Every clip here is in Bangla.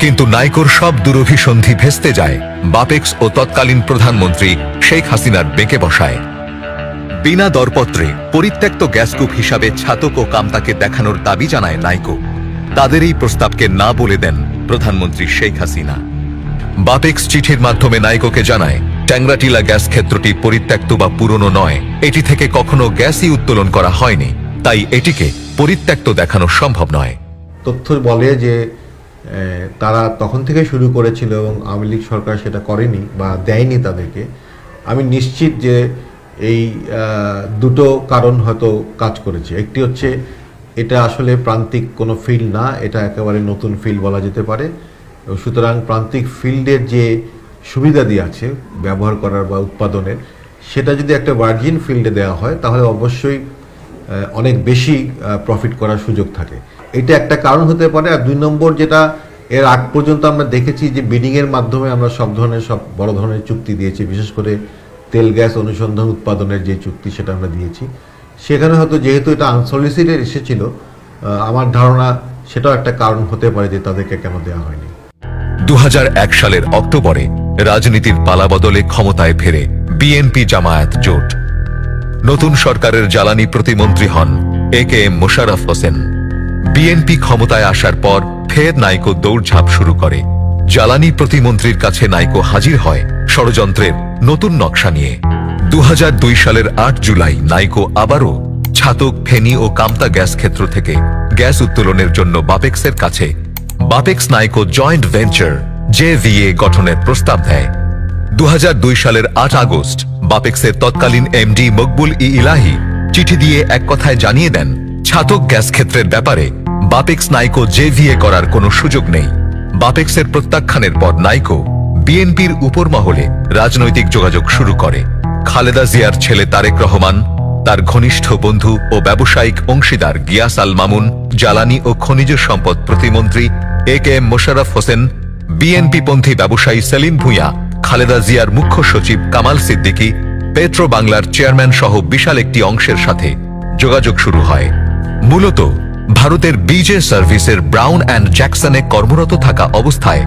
কিন্তু নাইকোর সব দুরভিসন্ধি ভেস্তে যায় বাপেক্স ও তৎকালীন প্রধানমন্ত্রী শেখ হাসিনার বেঁকে বসায়। বিনা দরপত্রে পরিত্যক্ত গ্যাসকূপ হিসাবে ছাতক ও কামতাকে দেখানোর দাবি জানায় নাইকো। তাদের এই প্রস্তাবকে না বলে দেন প্রধানমন্ত্রী শেখ হাসিনা। বাপেক্স চিঠির মাধ্যমে নাইকোকে জানায় ট্যাংরাটিলা গ্যাস ক্ষেত্রটি পরিত্যক্ত বা পুরনো নয়, এটি থেকে কখনো গ্যাসই উত্তোলন করা হয়নি, তাই এটিকে পরিত্যক্ত দেখানো সম্ভব নয়। তথ্য বলে যে তারা তখন থেকে শুরু করেছিল এবং আওয়ামী লীগ সরকার সেটা করেনি বা দেয়নি তাদেরকে। আমি নিশ্চিত যে এই দুটো কারণ হয়তো কাজ করেছে। একটি হচ্ছে এটা আসলে প্রান্তিক কোনো ফিল্ড না, এটা একেবারে নতুন ফিল্ড বলা যেতে পারে। সুতরাং প্রান্তিক ফিল্ডের যে সুবিধাদি আছে ব্যবহার করার বা উৎপাদনের, সেটা যদি একটা ভার্জিন ফিল্ডে দেওয়া হয় তাহলে অবশ্যই অনেক বেশি প্রফিট করার সুযোগ থাকে। এটা একটা কারণ হতে পারে। আর দুই নম্বর, যেটা এর আগ পর্যন্ত আমরা দেখেছি যে বিডিংয়ের মাধ্যমে আমরা সব বড় ধরনের চুক্তি দিয়েছি, বিশেষ করে তেল গ্যাস অনুসন্ধান উৎপাদনের যে চুক্তি সেটা আমরা দিয়েছি। সেখানে হয়তো যেহেতু এটা আনসলিসিটেড এসেছিল, আমার ধারণা সেটাও একটা কারণ হতে পারে যে তাদেরকে কেন দেওয়া হয়নি। 2001 সালের অক্টোবরে রাজনীতির পালাবদলে ক্ষমতায় ফেরে বিএনপি জামায়াত জোট। নতুন সরকারের জ্বালানি প্রতিমন্ত্রী হন AKM মোশাররফ হোসেন। বিএনপি ক্ষমতায় আসার পর ফের নাইকো দৌড়ঝাঁপ শুরু করে। জ্বালানি প্রতিমন্ত্রীর কাছে নাইকো হাজির হয় ষড়যন্ত্রের নতুন নকশা নিয়ে। 2002 সালের 8 জুলাই নাইকো আবারও ছাতক, ফেনী ও কামতা গ্যাস ক্ষেত্র থেকে গ্যাস উত্তোলনের জন্য বাপেক্সের কাছে বাপেক্স নাইকো জয়েন্ট ভেঞ্চার JVA গঠনের প্রস্তাব দেয়। 2002 সালের 8 আগস্ট বাপেক্সের তৎকালীন MD মকবুল ইলাহি চিঠি দিয়ে এক কথায় জানিয়ে দেন ছাতক গ্যাস ক্ষেত্রের ব্যাপারে বাপেক্স নাইকো JVA করার কোনো সুযোগ নেই। বাপেক্সের প্রত্যাখ্যানের পর নাইকো বিএনপির উপর মহলে রাজনৈতিক যোগাযোগ শুরু করে। খালেদা জিয়ার ছেলে তারেক রহমান, তার ঘনিষ্ঠ বন্ধু ও ব্যবসায়িক অংশীদার গিয়াস আল মামুন, জ্বালানি ও খনিজ সম্পদ প্রতিমন্ত্রী AKM মোশাররফ হোসেন, বিএনপিপন্থী ব্যবসায়ী সেলিম ভূঁইয়া, খালেদা জিয়ার মুখ্য সচিব কামাল সিদ্দিকী, পেট্রো বাংলার চেয়ারম্যান সহ বিশাল একটি অংশের সাথে যোগাযোগ শুরু হয়। মূলত ভারতের BJ সার্ভিসের ব্রাউন অ্যান্ড জ্যাকসনে কর্মরত থাকা অবস্থায়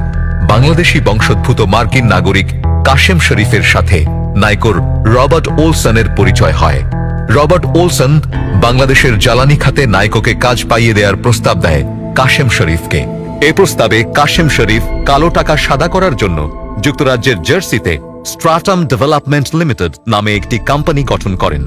বাংলাদেশি বংশোদ্ভূত মার্কিন নাগরিক কাশেম শরীফের সাথে নাইকোর রবার্ট ওলসনের পরিচয় হয়। রবার্ট ওলসন বাংলাদেশের জ্বালানি খাতে নাইকোকে কাজ পাইয়ে দেওয়ার প্রস্তাব দেয় কাশেম শরীফকে। এ প্রস্তাবে কাশেম শরীফ কালো টাকা সাদা করার জন্য যুক্তরাজ্যের জার্সিতে স্ট্রাটাম ডেভেলপমেন্ট লিমিটেড নামে একটি কোম্পানি গঠন করেন।